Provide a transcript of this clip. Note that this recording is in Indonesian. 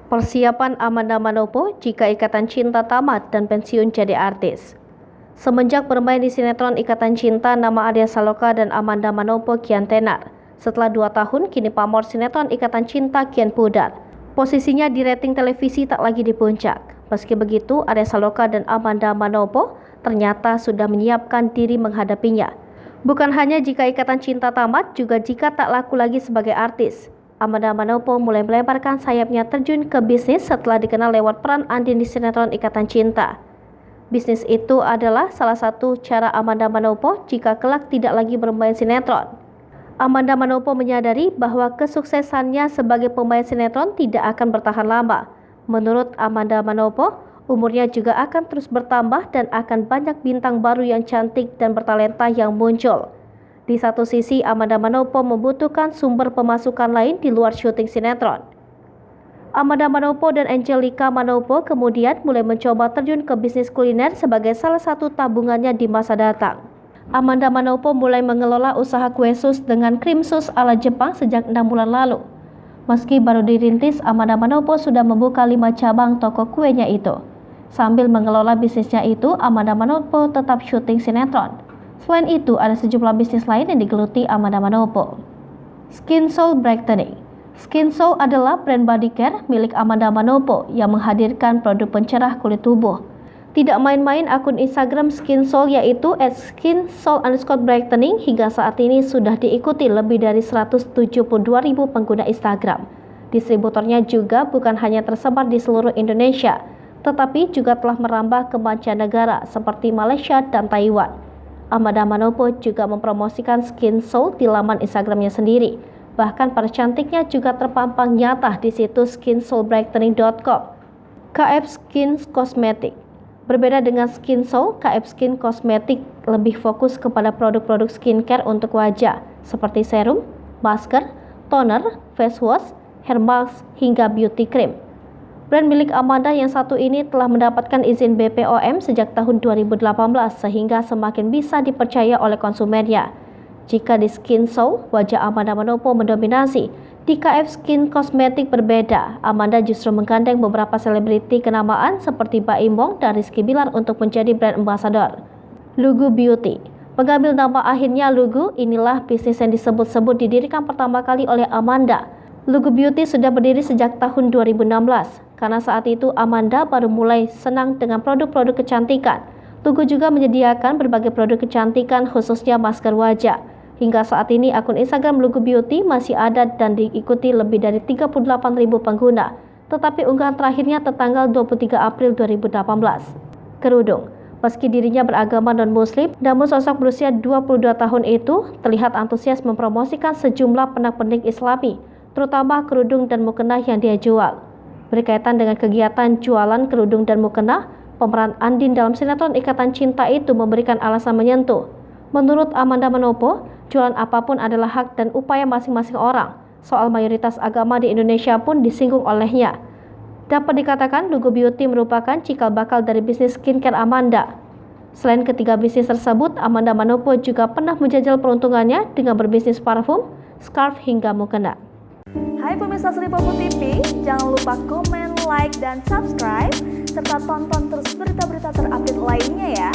Persiapan Amanda Manopo jika ikatan cinta tamat dan pensiun jadi artis. Semenjak bermain di sinetron Ikatan Cinta, nama Arya Saloka dan Amanda Manopo kian tenar. Setelah 2 tahun, kini pamor sinetron Ikatan Cinta kian pudar. Posisinya di rating televisi tak lagi di puncak. Meski begitu, Arya Saloka dan Amanda Manopo ternyata sudah menyiapkan diri menghadapinya. Bukan hanya jika Ikatan Cinta tamat, juga jika tak laku lagi sebagai artis. Amanda Manopo mulai melebarkan sayapnya terjun ke bisnis setelah dikenal lewat peran Andin di sinetron Ikatan Cinta. Bisnis itu adalah salah satu cara Amanda Manopo jika kelak tidak lagi bermain sinetron. Amanda Manopo menyadari bahwa kesuksesannya sebagai pemain sinetron tidak akan bertahan lama. Menurut Amanda Manopo, umurnya juga akan terus bertambah dan akan banyak bintang baru yang cantik dan bertalenta yang muncul. Di satu sisi, Amanda Manopo membutuhkan sumber pemasukan lain di luar syuting sinetron. Amanda Manopo dan Angelica Manopo kemudian mulai mencoba terjun ke bisnis kuliner sebagai salah satu tabungannya di masa datang. Amanda Manopo mulai mengelola usaha kue sus dengan krim sus ala Jepang sejak 6 bulan lalu. Meski baru dirintis, Amanda Manopo sudah membuka 5 cabang toko kuenya itu. Sambil mengelola bisnisnya itu, Amanda Manopo tetap syuting sinetron. Selain itu, ada sejumlah bisnis lain yang digeluti Amanda Manopo. Skin Soul Brightening. Skin Soul adalah brand body care milik Amanda Manopo yang menghadirkan produk pencerah kulit tubuh. Tidak main-main, akun Instagram Skin Soul yaitu @skinsoul_brightening hingga saat ini sudah diikuti lebih dari 172.000 pengguna Instagram. Distributornya juga bukan hanya tersebar di seluruh Indonesia, tetapi juga telah merambah ke mancanegara seperti Malaysia dan Taiwan. Amanda Manopo juga mempromosikan Skin Soul di laman Instagramnya sendiri. Bahkan para cantiknya juga terpampang nyata di situs skinsoulbrightening.com. KF Skin Cosmetic. Berbeda dengan Skin Soul, KF Skin Cosmetic lebih fokus kepada produk-produk skincare untuk wajah seperti serum, masker, toner, face wash, hair mask, hingga beauty cream. Brand milik Amanda yang satu ini telah mendapatkan izin BPOM sejak tahun 2018 sehingga semakin bisa dipercaya oleh konsumennya. Jika di Skin Soul, wajah Amanda Manopo mendominasi. Di KF Skin Cosmetic berbeda, Amanda justru menggandeng beberapa selebriti kenamaan seperti Baim Wong dan Rizky Bilar untuk menjadi brand ambassador. Lugu Beauty. Mengambil nama akhirnya Lugu, inilah bisnis yang disebut-sebut didirikan pertama kali oleh Amanda. Lugu Beauty sudah berdiri sejak tahun 2016. Karena saat itu Amanda baru mulai senang dengan produk-produk kecantikan. Lugu juga menyediakan berbagai produk kecantikan khususnya masker wajah. Hingga saat ini akun Instagram Lugu Beauty masih ada dan diikuti lebih dari 38.000 pengguna. Tetapi unggahan terakhirnya tertanggal 23 April 2018. Kerudung. Meski dirinya beragama non-muslim, namun sosok berusia 22 tahun itu terlihat antusias mempromosikan sejumlah pernak-pernik Islami, terutama kerudung dan mukena yang dia jual. Berkaitan dengan kegiatan jualan kerudung dan mukena, pemeran Andin dalam sinetron Ikatan Cinta itu memberikan alasan menyentuh. Menurut Amanda Manopo, jualan apapun adalah hak dan upaya masing-masing orang. Soal mayoritas agama di Indonesia pun disinggung olehnya. Dapat dikatakan Lugu Beauty merupakan cikal bakal dari bisnis skincare Amanda. Selain ketiga bisnis tersebut, Amanda Manopo juga pernah menjajal peruntungannya dengan berbisnis parfum, scarf hingga mukena. Hai pemirsa Sri Popo TV, jangan lupa komen, like, dan subscribe, serta tonton terus berita-berita terupdate lainnya ya.